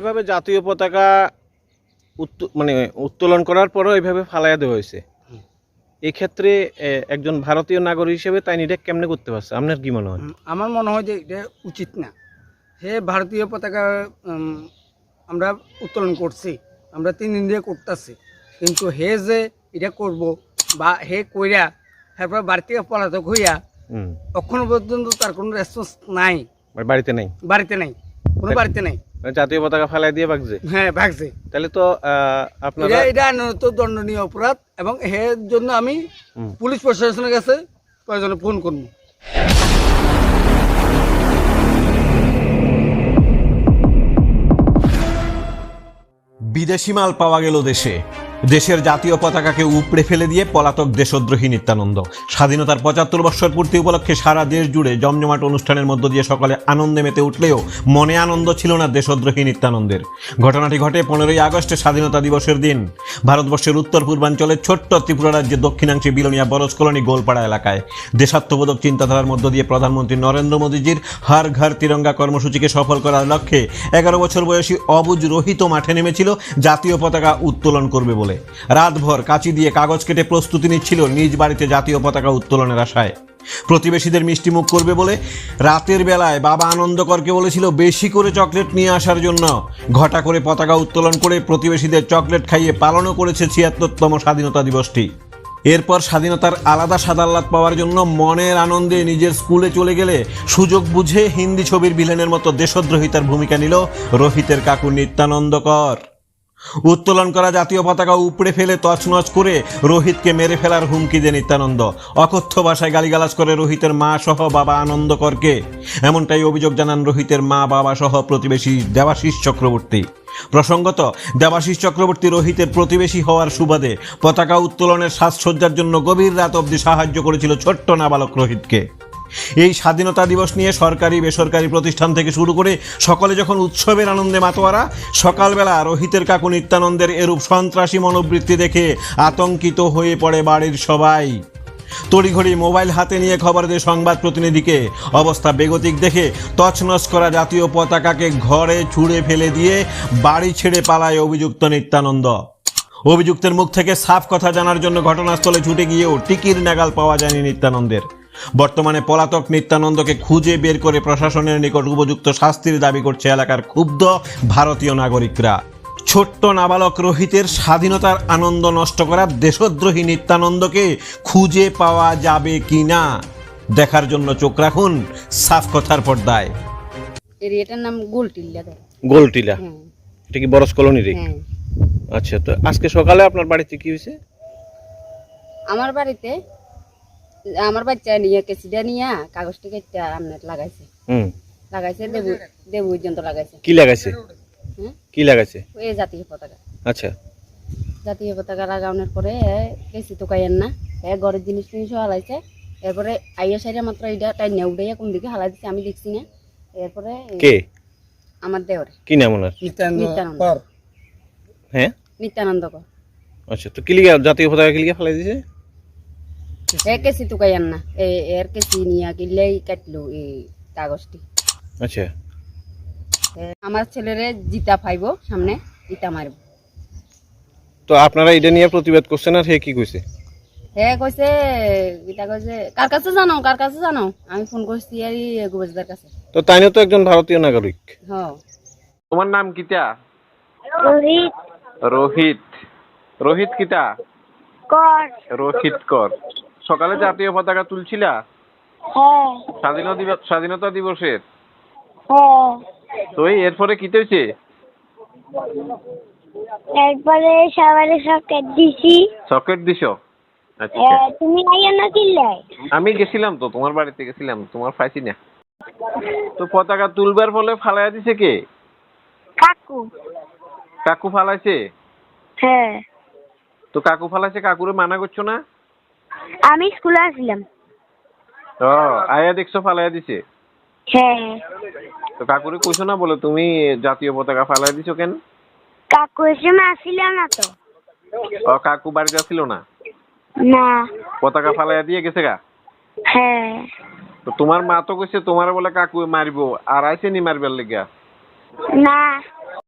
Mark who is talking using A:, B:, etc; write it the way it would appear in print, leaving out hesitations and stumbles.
A: এভাবে জাতীয় পতাকা মানে উত্তোলন করার পরও এইভাবে ফালাইয়া দেওয়া হয়েছে। এই ক্ষেত্রে একজন ভারতীয় নাগরিক হিসেবে তাই এটা কেমনে করতে পারছে, আপনার কি মনে হয়?
B: আমার মনে হয় যে এটা উচিত না। হে ভারতীয় পতাকা আমরা উত্তোলন করছি, আমরা 3 দিন ধরে করতেছি, কিন্তু হে যে এটা করব বা হে কইরা তারপর বাড়ি থেকে পলাতক হইয়া এখনো পর্যন্ত তার কোনো রেসপন্স নাই।
A: বাড়িতে নাই,
B: বাড়িতে নাই, কোনো বাড়িতে নাই,
A: জাতীয় পতাকা ফালাই দিয়ে ভাগছে।
B: হ্যাঁ ভাগছে।
A: তাহলে তো আপনারা
B: এটা আইনত দণ্ডনীয় অপরাধ এবং এর জন্য আমি পুলিশ প্রশাসনের কাছে প্রয়োজনে ফোন করবো।
C: বিদেশি মাল পাওয়া গেল দেশে। দেশের জাতীয় পতাকাকে উপড়ে ফেলে দিয়ে পলাতক দেশদ্রোহী নিত্যানন্দ। স্বাধীনতার 75 বৎসর পূর্তি উপলক্ষে সারা দেশ জুড়ে জমজমাট অনুষ্ঠানের মধ্য দিয়ে সকালে আনন্দে মেতে উঠলেও মনে আনন্দ ছিল না দেশদ্রোহী নিত্যানন্দের। ঘটনাটি ঘটে 15ই আগস্টে স্বাধীনতা দিবসের দিন ভারতবর্ষের উত্তর পূর্বাঞ্চলের ছোট্ট ত্রিপুরা রাজ্যের দক্ষিণাংশে বিলোনিয়া বরজ কলোনি গোলপাড়া এলাকায়। দেশাত্মবোধক চিন্তাধারার মধ্য দিয়ে প্রধানমন্ত্রী নরেন্দ্র মোদীজির হর ঘর তিরঙ্গা কর্মসূচিকে সফল করার লক্ষ্যে 11 বছর বয়সী অবুজ রোহিত মাঠে নেমেছিল জাতীয় পতাকা উত্তোলন করবে বলে। রাতভর কাঁচি দিয়ে কাগজ কেটে প্রস্তুতি নিচ্ছিল নিজ বাড়িতে জাতীয় পতাকা উত্তোলনের আশায়। প্রতিবেশীদের মিষ্টি মুখ করবে বলে রাতের বেলায় বাবা আনন্দকরকে বলেছিল বেশি করে চকলেট নিয়ে আসার জন্য। ঘটা করে পতাকা উত্তোলন করে প্রতিবেশীদের চকলেট খাইয়ে পালনও করেছে 76তম স্বাধীনতা দিবসটি। এরপর স্বাধীনতার আলাদা সাদাল্লাদ পাওয়ার জন্য মনের আনন্দে নিজের স্কুলে চলে গেলে সুযোগ বুঝে হিন্দি ছবির ভিলেনের মতো দেশদ্রোহিতার ভূমিকা নিল রোহিতের কাকু নিত্যানন্দকর। উত্তোলন করা জাতীয় পতাকা উপড়ে ফেলে তছনছ করে রোহিতকে মেরে ফেলার হুমকি দেন নিত্যানন্দ। অকথ্য ভাষায় গালিগালাজ করে রোহিতের মা সহ বাবা আনন্দকরকে। এমনটাই অভিযোগ জানান রোহিতের মা বাবা সহ প্রতিবেশী দেবাশিস চক্রবর্তী। প্রসঙ্গত, দেবাশিস চক্রবর্তী রোহিতের প্রতিবেশী হওয়ার সুবাদে পতাকা উত্তোলনের সাজসজ্জার জন্য গভীর রাত অবধি সাহায্য করেছিল ছোট্ট নাবালক রোহিতকে। এই স্বাধীনতা দিবস নিয়ে সরকারি বেসরকারি প্রতিষ্ঠান থেকে শুরু করে সকলে যখন উৎসবের আনন্দে মাতোয়ারা, সকালবেলা রোহিতের কাকু নিত্যানন্দের এরূপ সন্ত্রাসী মনোবৃত্তি দেখে আতঙ্কিত হয়ে পড়ে বাড়ির সবাই। তড়িঘড়ি মোবাইল হাতে নিয়ে খবর দেয় সংবাদ প্রতিনিধিকে। অবস্থা বেগতিক দেখে তছনছ করা জাতীয় পতাকাকে ঘরে ছুঁড়ে ফেলে দিয়ে বাড়ি ছেড়ে পালায় অভিযুক্ত নিত্যানন্দ। অভিযুক্তের মুখ থেকে সাফ কথা জানার জন্য ঘটনাস্থলে ছুটে গিয়েও টিকির নাগাল পাওয়া যায়নি নিত্যানন্দের। বর্তমানে পলাতক নিত্যানন্দকে খুঁজে বের করে প্রশাসনের নিকট উপযুক্ত শাস্তির দাবি করছে এলাকার ক্ষুব্ধ ভারতীয় নাগরিকরা। ছোট্ট নাবালক রোহিতের স্বাধীনতার আনন্দ নষ্ট করা দেশদ্রোহী নিত্যানন্দকে খুঁজে পাওয়া যাবে কিনা দেখার জন্য চোখ রাখুন সাফ কথার পর্দায়।
D: এরিয়াটার নাম গোলটিল্লা।
A: গোলটিলা? এটা কি বরজ কলোনি রে? আচ্ছা, তো আজকে সকালে আপনার বাড়িতে কি হয়েছে?
D: আমার বাড়িতে আমার বাচ্চা নিয়ে কেসিটা নিয়ে কাগজটা কেটে আপনার লাগাইছে। লাগাইছে দেবু পর্যন্ত লাগাইছে।
A: কি লাগাইছে? কি লাগাইছে?
D: এই জাতীয় পতাকা।
A: আচ্ছা,
D: জাতীয় পতাকা লাগানোর পরে কেসি তো কাইয়েন না, ঘরের জিনিস টিনিস হালাইছে। এরপরে আইয়া সাইডে মাত্র এটা টাই নেউ উঠাইয়া কোন দিকে হালাই দিচ্ছে আমি দেখছি না। এরপরে
A: কে?
D: আমার দেওরে।
A: কি নাম ওনার?
D: নিত্যানন্দ।
A: হ্যাঁ,
D: নিত্যানন্দ কর।
A: আচ্ছা, তো কি লিগা জাতীয় পতাকা কি লিগা ফেলাই দিয়েছে?
D: কেসি তো কাইয়েন না, এর কেসি নিয়ে কিনলেই কাটলো এই কাগজটি।
A: আচ্ছা,
D: আমার ছেলেরে জিতা পাইব, সামনে জিতা মারব।
A: তো আপনারা এটা নিয়ে প্রতিবাদ করছেন আর হে কি কইছে?
D: হ্যাঁ কইছে, এটা কইছে কার কাছে জানো, কার কাছে জানো? আমি ফোন করছি আর গোবজদার কাছে।
A: তো তাইও তো একজন ভারতীয় নাগরিক।
D: হ্যাঁ।
A: তোমার নাম কিটা?
E: রোহিত।
A: রোহিত? রোহিত কিটা?
E: কর।
A: রোহিত কর। সকালে জাতীয় পতাকা তুলছিলা?
E: হ্যাঁ।
A: স্বাধীনতা দিবসের?
E: হ্যাঁ।
A: তো এরপরে কি হয়েছে?
E: এরপরে সবারে সকেট দিছি।
A: সকেট দিছো? আচ্ছা,
E: তুমি আইয়া না কিনলে?
A: আমি গেছিলাম তো, তোমার বাড়িতে গেছিলাম, তোমার পাইছি না। তো পতাকা তুলবার ফলে ফালাইয়া দিছে কে?
E: কাকু।
A: কাকু ফালাইছে?
E: হ্যাঁ।
A: তো কাকু ফালাইছে, কাকুরে মানা করছো না?
E: আমি স্কুলে আসলাম।
A: ও, আয়া দেখছো ফালাইয়া দিছে?
E: হ্যাঁ।
A: তো কাকুরে কইছো না বলে তুমি জাতীয় পতাকা ফালাইয়া দিছো কেন?
E: কাকু এসে আসছিল না তো।
A: ও, কাকু বাড়িতে আসছিল না?
E: না।
A: পতাকা ফালাইয়া দিয়ে গেছে গা?
E: হ্যাঁ।
A: তো তোমার মা তো কইছে তোমার বলে কাকু মারবো, আর আইছে নি মারবার লেগা?
E: না।